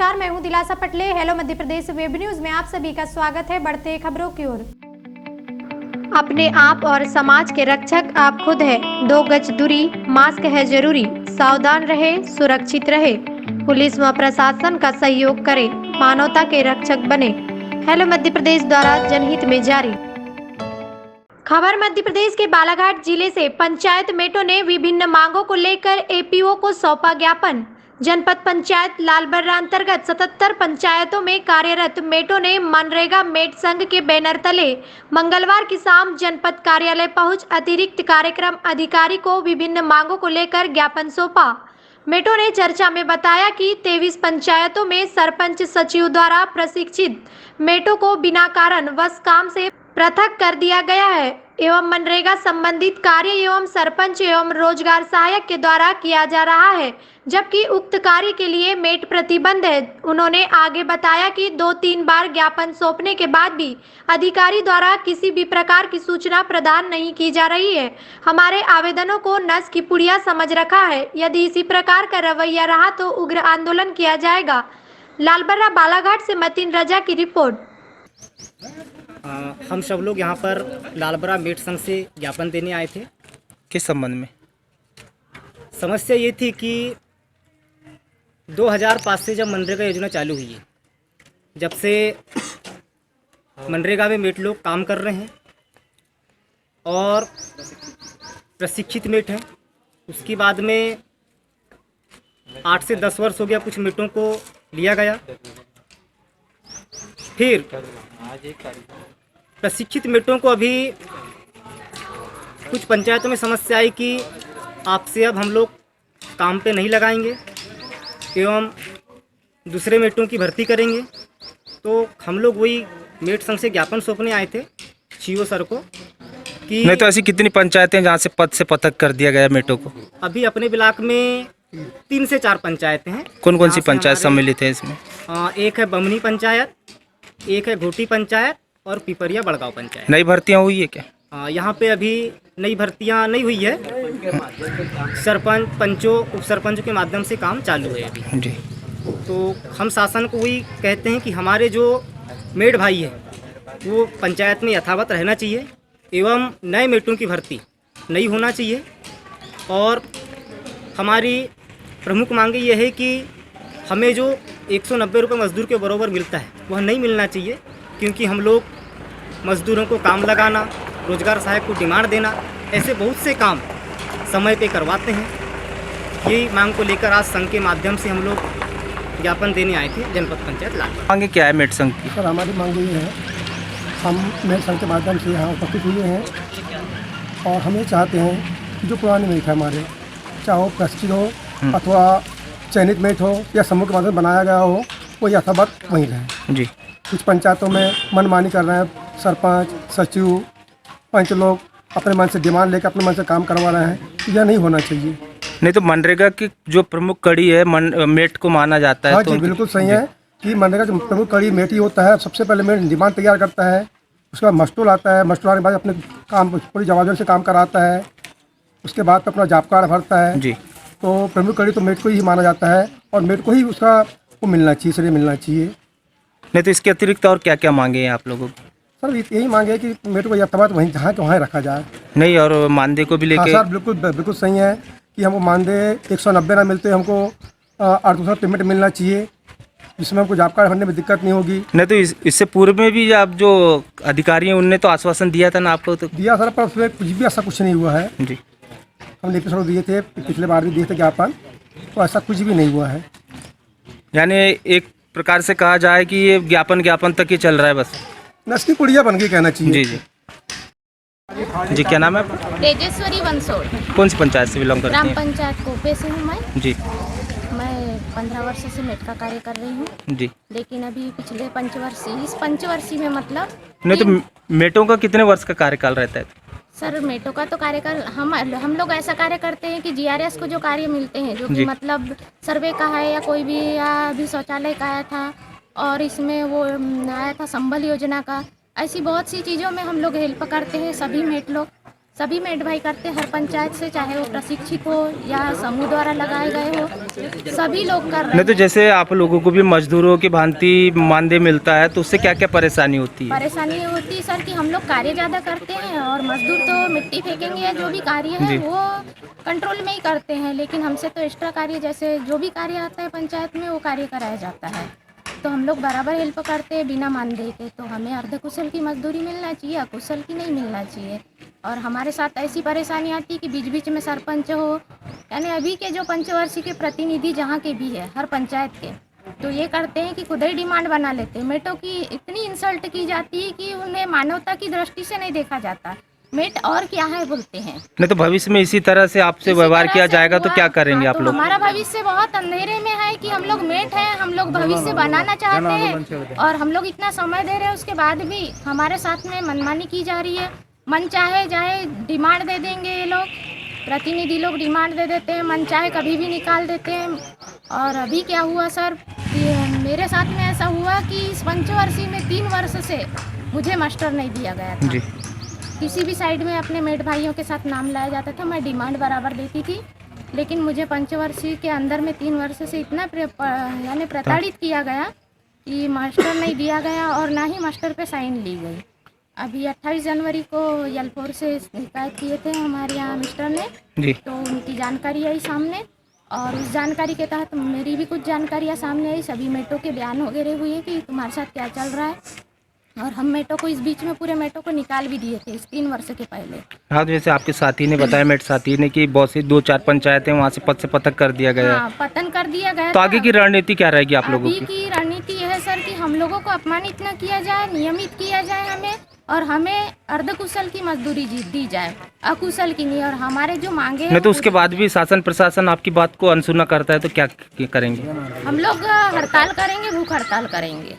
नमस्कार, मैं हूं दिलासा पटले। Hello Madhya Pradesh web news में आप सभी का स्वागत है। बढ़ते खबरों की ओर। अपने आप और समाज के रक्षक आप खुद हैं। 2 गज दूरी, मास्क है जरूरी। सावधान रहे, सुरक्षित रहे। पुलिस व प्रशासन का सहयोग करें, मानवता के रक्षक बने। हेलो मध्य प्रदेश द्वारा जनहित में जारी। खबर मध्य प्रदेश के बालाघाट जिले से। पंचायत मेटों ने विभिन्न मांगों को लेकर एपीओ को सौंपा ज्ञापन। जनपद पंचायत लालबर्रा अंतर्गत 77 पंचायतों में कार्यरत मेटों ने मनरेगा मेट संघ के बैनर तले मंगलवार की शाम जनपद कार्यालय पहुंच अतिरिक्त कार्यक्रम अधिकारी को विभिन्न मांगों को लेकर ज्ञापन सौंपा। मेटों ने चर्चा में बताया कि 23 पंचायतों में सरपंच सचिव द्वारा प्रशिक्षित मेटों को बिना कारण वश काम से पृथक कर दिया गया है एवं मनरेगा संबंधित कार्य एवं सरपंच एवं रोजगार सहायक के द्वारा किया जा रहा है, जबकि उक्त कार्य के लिए मेट प्रतिबंध है। उन्होंने आगे बताया कि 2-3 बार ज्ञापन सौंपने के बाद भी अधिकारी द्वारा किसी भी प्रकार की सूचना प्रदान नहीं की जा रही है। हमारे आवेदनों को नस की पुड़िया समझ रखा है। यदि इसी प्रकार का रवैया रहा तो उग्र आंदोलन किया जाएगा। लालबर्रा बालाघाट से मतीन रजा की रिपोर्ट। हम सब लोग यहाँ पर लालबर्रा मेट संघ से ज्ञापन देने आए थे। किस संबंध में? समस्या ये थी कि 2005 से जब मनरेगा योजना चालू हुई है, जब से मनरेगा में मेट लोग काम कर रहे हैं और प्रशिक्षित मेट हैं। उसके बाद में 8 से 10 वर्ष हो गया, कुछ मेटों को लिया गया। फिर प्रशिक्षित मेटों को अभी कुछ पंचायतों में समस्या आई कि आपसे अब हम लोग काम पे नहीं लगाएंगे एवं दूसरे मेटों की भर्ती करेंगे। तो हम लोग वही मेट संघ से ज्ञापन सौंपने आए थे सीओ सर को कि नहीं तो ऐसी कितनी पंचायतें जहाँ से पद से पृथक कर दिया गया मेटों को? अभी अपने ब्लॉक में 3 से 4 पंचायतें हैं। कौन कौन सी पंचायत सम्मिलित है इसमें? एक है बमनी पंचायत, एक है घोटी पंचायत और पिपरिया बड़गांव पंचायत। नई भर्तियाँ हुई है क्या? यहाँ पे अभी नई भर्तियाँ नहीं हुई है। सरपंच, पंचों, उप सरपंचों के माध्यम से काम चालू है अभी। जी। तो हम शासन को वही कहते हैं कि हमारे जो मेट भाई है वो पंचायत में यथावत रहना चाहिए एवं नए मेटों की भर्ती नहीं होना चाहिए। और हमारी प्रमुख मांग ये है कि हमें जो 190 रुपये मजदूर के बराबर मिलता है वह नहीं मिलना चाहिए, क्योंकि हम लोग मजदूरों को काम लगाना, रोजगार सहायक को डिमांड देना, ऐसे बहुत से काम समय पे करवाते हैं। यही मांग को लेकर आज संघ के माध्यम से हम लोग ज्ञापन देने आए थे जनपद पंचायत लालबर्रा। मांगे क्या है मेट संघ की? सर, हमारी मांग ये है, हम मेट संघ के माध्यम से यहाँ उपस्थित हुए हैं और हम ये चाहते हैं कि जो पुराने मेट है हमारे, चाहे वो प्रशिक्षित हो अथवा चयनित मेट हो या समूह के माध्यम से बनाया गया हो, वो यथावत वहीं रहे। जी। कुछ पंचायतों में मनमानी कर रहे हैं, सरपंच, सचिव, पंच लोग अपने मन से डिमांड लेकर अपने मन से काम करवा रहे हैं। यह नहीं होना चाहिए। नहीं तो मनरेगा की जो प्रमुख कड़ी है मेट को माना जाता है। हाँ तो जी, बिल्कुल सही है कि मनरेगा जो प्रमुख कड़ी मेट ही होता है। सबसे पहले मेट डिमांड तैयार करता है, उसके बाद मस्टूर आता है, मस्टूर आने के बाद अपने काम पूरी जवाबदारी से काम कराता है, उसके बाद तो अपना जॉब कार्ड भरता है। जी। तो प्रमुख कड़ी तो मेट को ही माना जाता है और मेट को ही उसका वो मिलना चाहिए, श्रेय मिलना चाहिए। नहीं तो इसके अतिरिक्त और क्या क्या मांगे हैं आप लोगों को? सर, यही मांगे है कि मेट को यथावत वहीं जहाँ के वहाँ रखा जाए। नहीं, और मानदेय को भी हाँ लेके? सर, बिल्कुल सही है कि हमको मानदेय 190 ना मिलते, हमको 800 पेमेंट मिलना चाहिए, जिसमें हमको जॉब कार्ड भरने में दिक्कत नहीं होगी। नहीं तो इससे पूर्व में भी आप जो अधिकारी हैं उनने तो आश्वासन दिया था ना आपको? तो दिया सर, पर उसमें कुछ भी ऐसा कुछ नहीं हुआ है। जी। हम लिखित स्वरूप दिए थे, पिछले बार भी दिए थे ज्ञापन, तो ऐसा कुछ भी नहीं हुआ है। यानी एक प्रकार से कहा जाए कि ये ज्ञापन तक ही चल रहा है बस। नस की पुड़िया बन के कहना चाहिए। जी जी जी। क्या नाम है आपका? तेजेश्वरी बंसोड़। कौन सी पंचायत से बिलोंग करती ग्राम हैं? पंचायत कोपे से हूँ मैं। जी। मैं 15 वर्ष से मेट का कार्य कर रही हूँ, जी। लेकिन अभी पिछले पंचवर्षीय इस पंचवर्षीय में मतलब नहीं तो मेटों का कितने वर्ष का कार्यकाल रहता है? सर, मेटों का तो कार्यकाल हम लोग ऐसा कार्य करते हैं कि जीआरएस को जो कार्य मिलते हैं, जो कि मतलब सर्वे का है या कोई भी, या अभी शौचालय का आया था और इसमें वो आया था संबल योजना का, ऐसी बहुत सी चीज़ों में हम लोग हेल्प करते हैं। सभी मेट लोग सभी मेड भाई करते हैं हर पंचायत से, चाहे वो प्रशिक्षित हो या समूह द्वारा लगाए गए हो, सभी लोग कर रहे नहीं तो हैं। जैसे आप लोगों को भी मजदूरों की भांति मानदेय मिलता है तो उससे क्या क्या परेशानी होती है? परेशानी ये होती है सर कि हम लोग कार्य ज़्यादा करते हैं और मजदूर तो मिट्टी फेंकेंगे या जो भी कार्य है जी। वो कंट्रोल में ही करते हैं, लेकिन हमसे तो एक्स्ट्रा कार्य जैसे जो भी कार्य आता है पंचायत में वो कार्य कराया जाता है। तो हम लोग बराबर हेल्प करते हैं बिना मानदेय के। तो हमें अर्धकुशल की मजदूरी मिलना चाहिए, अकुशल की नहीं मिलना चाहिए। और हमारे साथ ऐसी परेशानी आती है कि बीच बीच में सरपंच हो, यानी अभी के जो पंचवर्षीय के प्रतिनिधि जहाँ के भी है हर पंचायत के, तो ये करते हैं कि खुद ही डिमांड बना लेते हैं। मेटों की इतनी इंसल्ट की जाती है कि उन्हें मानवता की दृष्टि से नहीं देखा जाता। मेट और क्या है बोलते हैं। नहीं तो भविष्य में इसी तरह से आपसे इसी व्यवहार तरह किया से जाएगा तो हुआ। क्या करेंगे हाँ, आप तो लोग? हमारा भविष्य बहुत अंधेरे में है कि हम लोग मेट हैं, हम लोग भविष्य बनाना चाहते हैं और हम लोग इतना समय दे रहे हैं, उसके बाद भी हमारे साथ में मनमानी की जा रही है। मन चाहे जाए डिमांड दे देंगे ये लोग, प्रतिनिधि लोग डिमांड दे देते हैं, मन चाहे कभी भी निकाल देते हैं। और अभी क्या हुआ सर, मेरे साथ में ऐसा हुआ कि इस पंचवर्षीय में 3 वर्ष से मुझे मास्टर नहीं दिया गया था। जी। किसी भी साइड में अपने मेट भाइयों के साथ नाम लाया जाता था, मैं डिमांड बराबर देती थी, लेकिन मुझे पंचवर्षीय के अंदर में 3 वर्ष से इतना यानी प्रताड़ित किया गया कि मास्टर नहीं दिया गया और ना ही मास्टर पे साइन ली गई। अभी 28 जनवरी को यलपोर से शिकायत किए थे हमारे यहाँ मिस्टर ने, जी। तो उनकी जानकारी आई सामने और उस जानकारी के तहत मेरी भी कुछ जानकारियाँ सामने आई। सभी मेटों के बयान वगैरह हुए कि तुम्हारे साथ क्या चल रहा है, और हम मेटों को इस बीच में पूरे मेटों को निकाल भी दिए थे इस 3 वर्ष के पहले। हाँ, तो जैसे आपके साथी ने बताया, मेट साथी ने, कि बहुत सी 2-4 पंचायतें वहाँ से पद से पतक कर दिया गया है। हाँ, पतन कर दिया गया तो था। आगे की रणनीति क्या रहेगी आप लोगों अभी की? की रणनीति यह है सर कि हम लोगों को अपमानित न किया जाए, नियमित किया जाए हमें, और हमें अर्धकुशल की मजदूरी दी जाए, अकुशल की नहीं। और हमारे जो मांगे हैं नहीं तो वो उसके बाद भी शासन प्रशासन आपकी बात को अनसुना करता है तो क्या करेंगे? हम लोग हड़ताल करेंगे, भूख हड़ताल करेंगे।